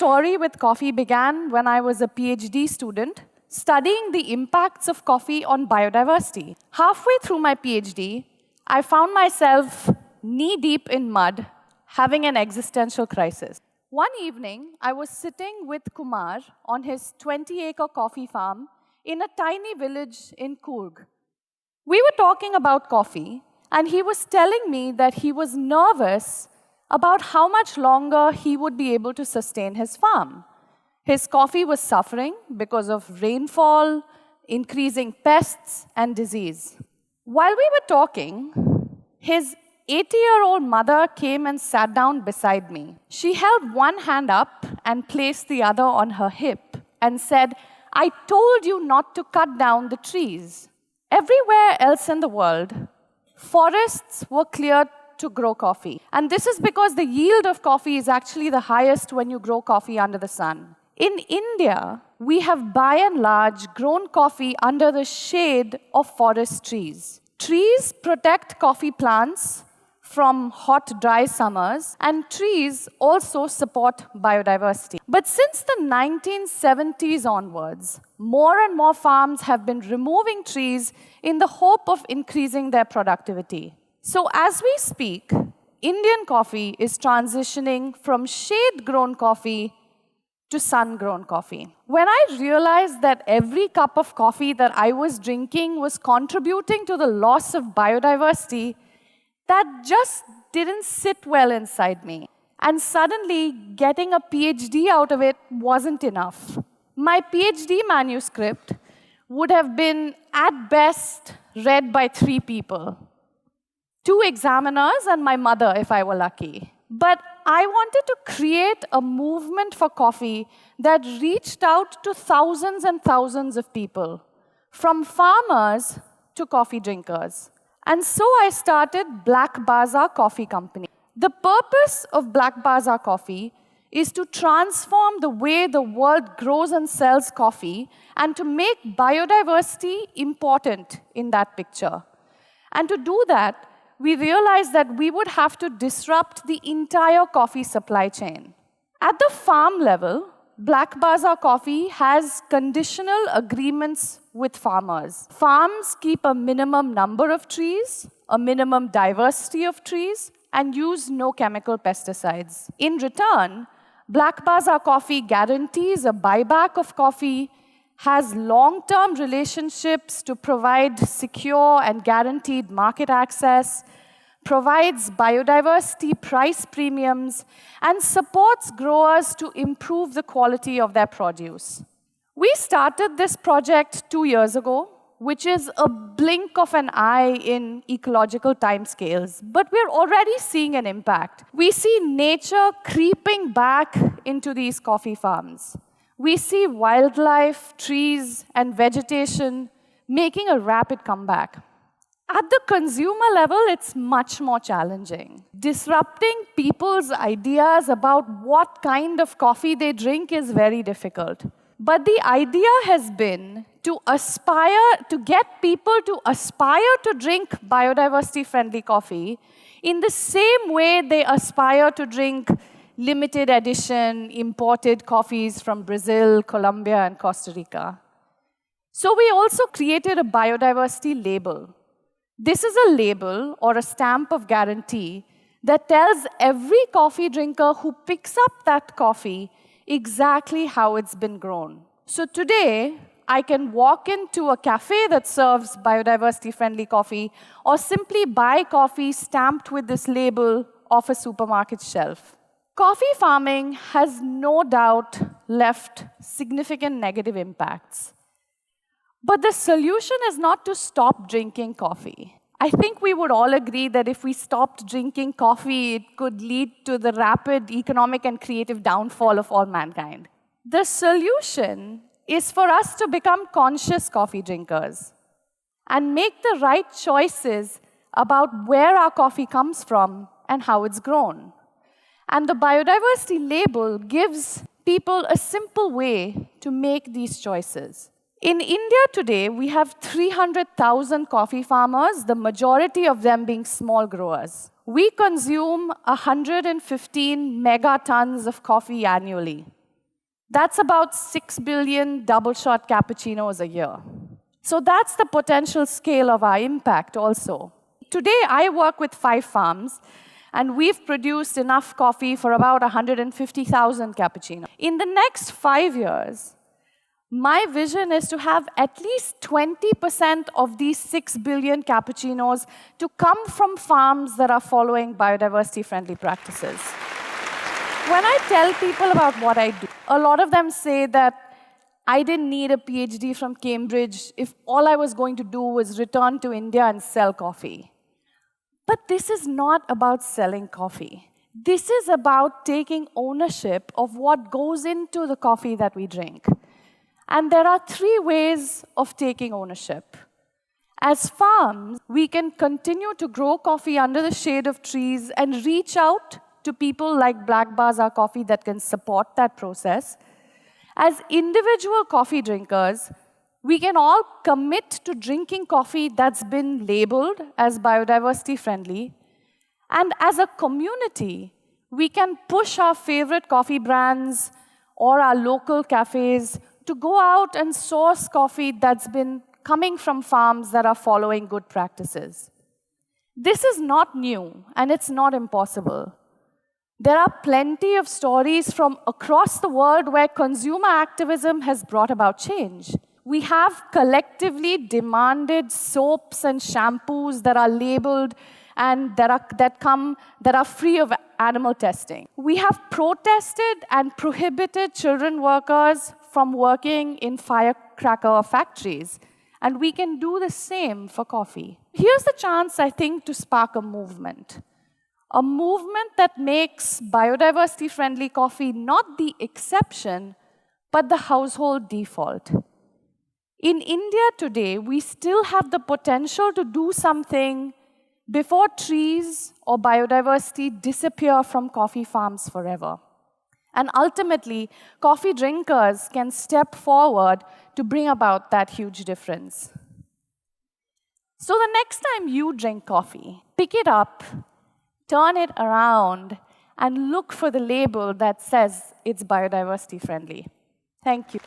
story with coffee began when I was a PhD student studying the impacts of coffee on biodiversity. Halfway through my PhD, I found myself knee-deep in mud, having an existential crisis. One evening, I was sitting with Kumar on his 20-acre coffee farm in a tiny village in Coorg. We were talking about coffee, and he was telling me that he was nervous about how much longer he would be able to sustain his farm. His coffee was suffering because of rainfall, increasing pests, and disease. While we were talking, his 80-year-old mother came and sat down beside me. She held one hand up and placed the other on her hip and said, "I told you not to cut down the trees." Everywhere else in the world, forests were cleared to grow coffee. And this is because the yield of coffee is actually the highest when you grow coffee under the sun. In India, we have by and large grown coffee under the shade of forest trees. Trees protect coffee plants from hot, dry summers, and trees also support biodiversity. But since the 1970s onwards, more and more farms have been removing trees in the hope of increasing their productivity. So as we speak, Indian coffee is transitioning from shade-grown coffee to sun-grown coffee. When I realized that every cup of coffee that I was drinking was contributing to the loss of biodiversity, that just didn't sit well inside me. And suddenly, getting a PhD out of it wasn't enough. My PhD manuscript would have been, at best, read by 3 people. 2 examiners and my mother, if I were lucky. But I wanted to create a movement for coffee that reached out to thousands and thousands of people, from farmers to coffee drinkers. And so I started Black Baza Coffee Company. The purpose of Black Baza Coffee is to transform the way the world grows and sells coffee and to make biodiversity important in that picture. And to do that, we realized that we would have to disrupt the entire coffee supply chain. At the farm level, Black Baza Coffee has conditional agreements with farmers. Farms keep a minimum number of trees, a minimum diversity of trees, and use no chemical pesticides. In return, Black Baza Coffee guarantees a buyback of coffee, has long-term relationships to provide secure and guaranteed market access, provides biodiversity price premiums, and supports growers to improve the quality of their produce. We started this project 2 years ago, which is a blink of an eye in ecological timescales, but we're already seeing an impact. We see nature creeping back into these coffee farms. We see wildlife, trees, and vegetation making a rapid comeback. At the consumer level, it's much more challenging. Disrupting people's ideas about what kind of coffee they drink is very difficult. But the idea has been to get people to aspire to drink biodiversity-friendly coffee in the same way they aspire to drink limited edition imported coffees from Brazil, Colombia, and Costa Rica. So we also created a biodiversity label. This is a label or a stamp of guarantee that tells every coffee drinker who picks up that coffee exactly how it's been grown. So today, I can walk into a cafe that serves biodiversity-friendly coffee or simply buy coffee stamped with this label off a supermarket shelf. Coffee farming has no doubt left significant negative impacts. But the solution is not to stop drinking coffee. I think we would all agree that if we stopped drinking coffee, it could lead to the rapid economic and creative downfall of all mankind. The solution is for us to become conscious coffee drinkers and make the right choices about where our coffee comes from and how it's grown. And the biodiversity label gives people a simple way to make these choices. In India today, we have 300,000 coffee farmers, the majority of them being small growers. We consume 115 megatons of coffee annually. That's about 6 billion double shot cappuccinos a year. So that's the potential scale of our impact also. Today, I work with 5 farms, and we've produced enough coffee for about 150,000 cappuccinos. In the next 5 years, my vision is to have at least 20% of these 6 billion cappuccinos to come from farms that are following biodiversity-friendly practices. When I tell people about what I do, a lot of them say that I didn't need a PhD from Cambridge if all I was going to do was return to India and sell coffee. But this is not about selling coffee. This is about taking ownership of what goes into the coffee that we drink. And there are 3 ways of taking ownership. As farms, we can continue to grow coffee under the shade of trees and reach out to people like Black Baza Coffee that can support that process. As individual coffee drinkers, we can all commit to drinking coffee that's been labeled as biodiversity friendly. And as a community, we can push our favorite coffee brands or our local cafes to go out and source coffee that's been coming from farms that are following good practices. This is not new, and it's not impossible. There are plenty of stories from across the world where consumer activism has brought about change. We have collectively demanded soaps and shampoos that are labeled and that are free of animal testing. We have protested and prohibited children workers from working in firecracker factories. And we can do the same for coffee. Here's the chance, I think, to spark a movement. A movement that makes biodiversity-friendly coffee not the exception, but the household default. In India today, we still have the potential to do something before trees or biodiversity disappear from coffee farms forever. And ultimately, coffee drinkers can step forward to bring about that huge difference. So the next time you drink coffee, pick it up, turn it around, and look for the label that says it's biodiversity friendly. Thank you.